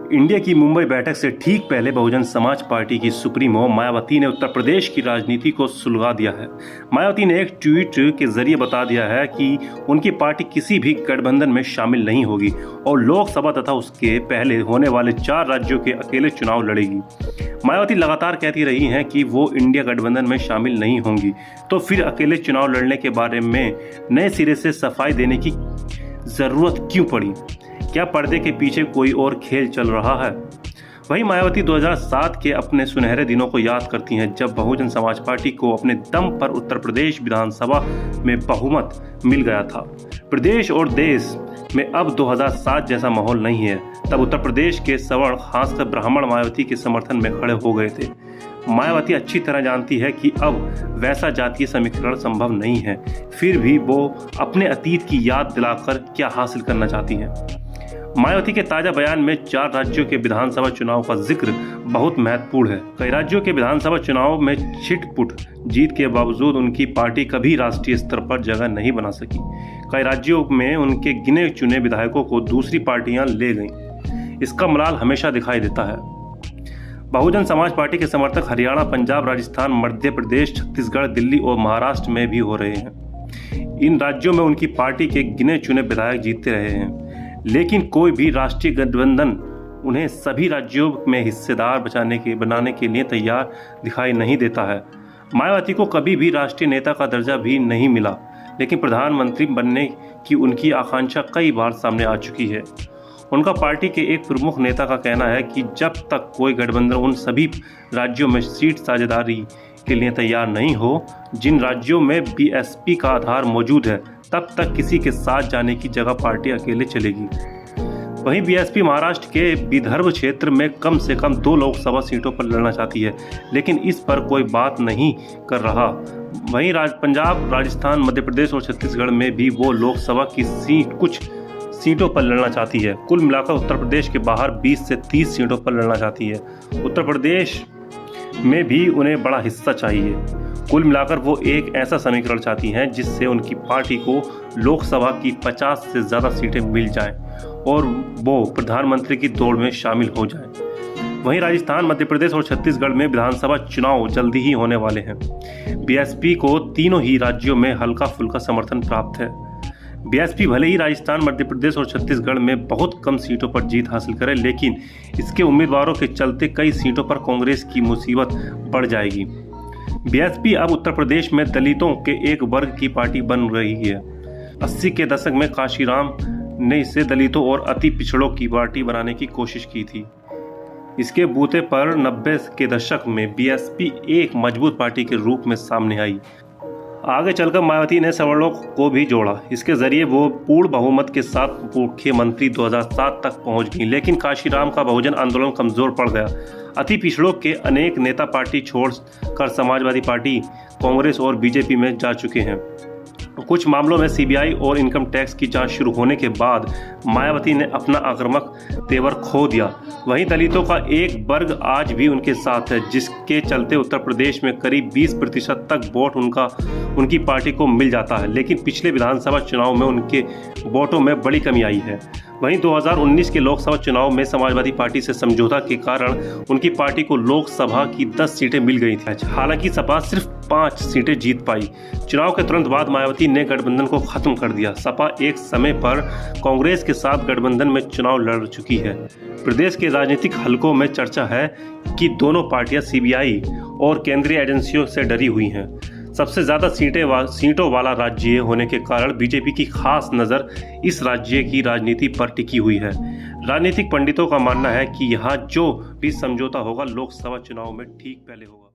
India की मुंबई बैठक से ठीक पहले बहुजन समाज पार्टी की सुप्रीमो मायावती ने उत्तर प्रदेश की राजनीति को सुलगा दिया है। मायावती ने एक ट्वीट के जरिए बता दिया है कि उनकी पार्टी किसी भी गठबंधन में शामिल नहीं होगी और लोकसभा तथा उसके पहले होने वाले 4 राज्यों के अकेले चुनाव लड़ेगी। मायावती लगातार कहती रही हैं कि वो इंडिया गठबंधन में शामिल नहीं होंगी, तो फिर अकेले चुनाव लड़ने के बारे में नए सिरे से सफाई देने की जरूरत क्यों पड़ी? क्या पर्दे के पीछे कोई और खेल चल रहा है? वहीं मायावती 2007 के अपने सुनहरे दिनों को याद करती हैं, जब बहुजन समाज पार्टी को अपने दम पर उत्तर प्रदेश विधानसभा में बहुमत मिल गया था। प्रदेश और देश में अब 2007 जैसा माहौल नहीं है। तब उत्तर प्रदेश के सवर्ण, खासकर ब्राह्मण मायावती के समर्थन में खड़े हो गए थे। मायावती अच्छी तरह जानती है कि अब वैसा जातीय समीकरण संभव नहीं है, फिर भी वो अपने अतीत की याद दिलाकर क्या हासिल करना चाहती हैं। मायावती के ताजा बयान में 4 राज्यों के विधानसभा चुनाव का जिक्र बहुत महत्वपूर्ण है। कई राज्यों के विधानसभा चुनाव में छिटपुट जीत के बावजूद उनकी पार्टी कभी राष्ट्रीय स्तर पर जगह नहीं बना सकी। कई राज्यों में उनके गिने चुने विधायकों को दूसरी पार्टियां ले गईं। इसका मलाल हमेशा दिखाई देता है। बहुजन समाज पार्टी के समर्थक हरियाणा, पंजाब, राजस्थान, मध्य प्रदेश, छत्तीसगढ़, दिल्ली और महाराष्ट्र में भी हो रहे हैं। इन राज्यों में उनकी पार्टी के गिने चुने विधायक जीतते रहे हैं, लेकिन कोई भी राष्ट्रीय गठबंधन उन्हें सभी राज्यों में हिस्सेदार बनाने के लिए तैयार दिखाई नहीं देता है। मायावती को कभी भी राष्ट्रीय नेता का दर्जा भी नहीं मिला, लेकिन प्रधानमंत्री बनने की उनकी आकांक्षा कई बार सामने आ चुकी है। उनका पार्टी के एक प्रमुख नेता का कहना है कि जब तक कोई गठबंधन उन सभी राज्यों में सीट साझेदारी के लिए तैयार नहीं हो जिन राज्यों में बीएसपी का आधार मौजूद है, तब तक किसी के साथ जाने की जगह पार्टी अकेले चलेगी। वहीं बीएसपी महाराष्ट्र के विदर्भ क्षेत्र में कम से कम 2 लोकसभा सीटों पर लड़ना चाहती है, लेकिन इस पर कोई बात नहीं कर रहा। वहीं पंजाब, राजस्थान, मध्य प्रदेश और छत्तीसगढ़ में भी वो लोकसभा की कुछ सीटों पर लड़ना चाहती है। कुल मिलाकर उत्तर प्रदेश के बाहर 20 से 30 सीटों पर लड़ना चाहती है। उत्तर प्रदेश में भी उन्हें बड़ा हिस्सा चाहिए। कुल मिलाकर वो एक ऐसा समीकरण चाहती हैं जिससे उनकी पार्टी को लोकसभा की 50 से ज़्यादा सीटें मिल जाएं और वो प्रधानमंत्री की दौड़ में शामिल हो जाएं। वहीं राजस्थान, मध्य प्रदेश और छत्तीसगढ़ में विधानसभा चुनाव जल्दी ही होने वाले हैं। बीएसपी को तीनों ही राज्यों में हल्का फुल्का समर्थन प्राप्त है। बीएसपी भले ही राजस्थान, मध्य प्रदेश और छत्तीसगढ़ में बहुत कम सीटों पर जीत हासिल करे, लेकिन इसके उम्मीदवारों के चलते कई सीटों पर कांग्रेस की मुसीबत बढ़ जाएगी। बीएसपी अब उत्तर प्रदेश में दलितों के एक वर्ग की पार्टी बन रही है। 80 के दशक में काशीराम ने इसे दलितों और अति पिछड़ों की पार्टी बनाने की कोशिश की थी। इसके बूते पर 90 के दशक में बीएसपी एक मजबूत पार्टी के रूप में सामने आई। आगे चलकर मायावती ने सवर्णों को भी जोड़ा। इसके जरिए वो पूर्ण बहुमत के साथ मुख्यमंत्री 2007 तक पहुंच गई, लेकिन काशीराम का बहुजन आंदोलन कमजोर पड़ गया। अति पिछड़ों के अनेक नेता पार्टी छोड़कर समाजवादी पार्टी, कांग्रेस और बीजेपी में जा चुके हैं। कुछ मामलों में सीबीआई और इनकम टैक्स की जांच शुरू होने के बाद मायावती ने अपना आक्रामक तेवर खो दिया। वहीं दलितों का एक वर्ग आज भी उनके साथ है, जिसके चलते उत्तर प्रदेश में करीब 20% तक वोट उनकी पार्टी को मिल जाता है, लेकिन पिछले विधानसभा चुनाव में उनके वोटों में बड़ी कमी आई है। वहीं 2019 के लोकसभा चुनाव में समाजवादी पार्टी से समझौता के कारण उनकी पार्टी को लोकसभा की 10 सीटें मिल गई थी। हालांकि सपा सिर्फ 5 सीटें जीत पाई। चुनाव के तुरंत बाद मायावती ने गठबंधन को खत्म कर दिया। सपा एक समय पर कांग्रेस के साथ गठबंधन में चुनाव लड़ चुकी है। प्रदेश के राजनीतिक हलकों में चर्चा है कि दोनों पार्टियां सीबीआई और केंद्रीय एजेंसियों से डरी हुई हैं। सबसे ज़्यादा सीटों वाला राज्य होने के कारण बीजेपी की खास नज़र इस राज्य की राजनीति पर टिकी हुई है। राजनीतिक पंडितों का मानना है कि यहाँ जो भी समझौता होगा लोकसभा चुनाव में ठीक पहले होगा।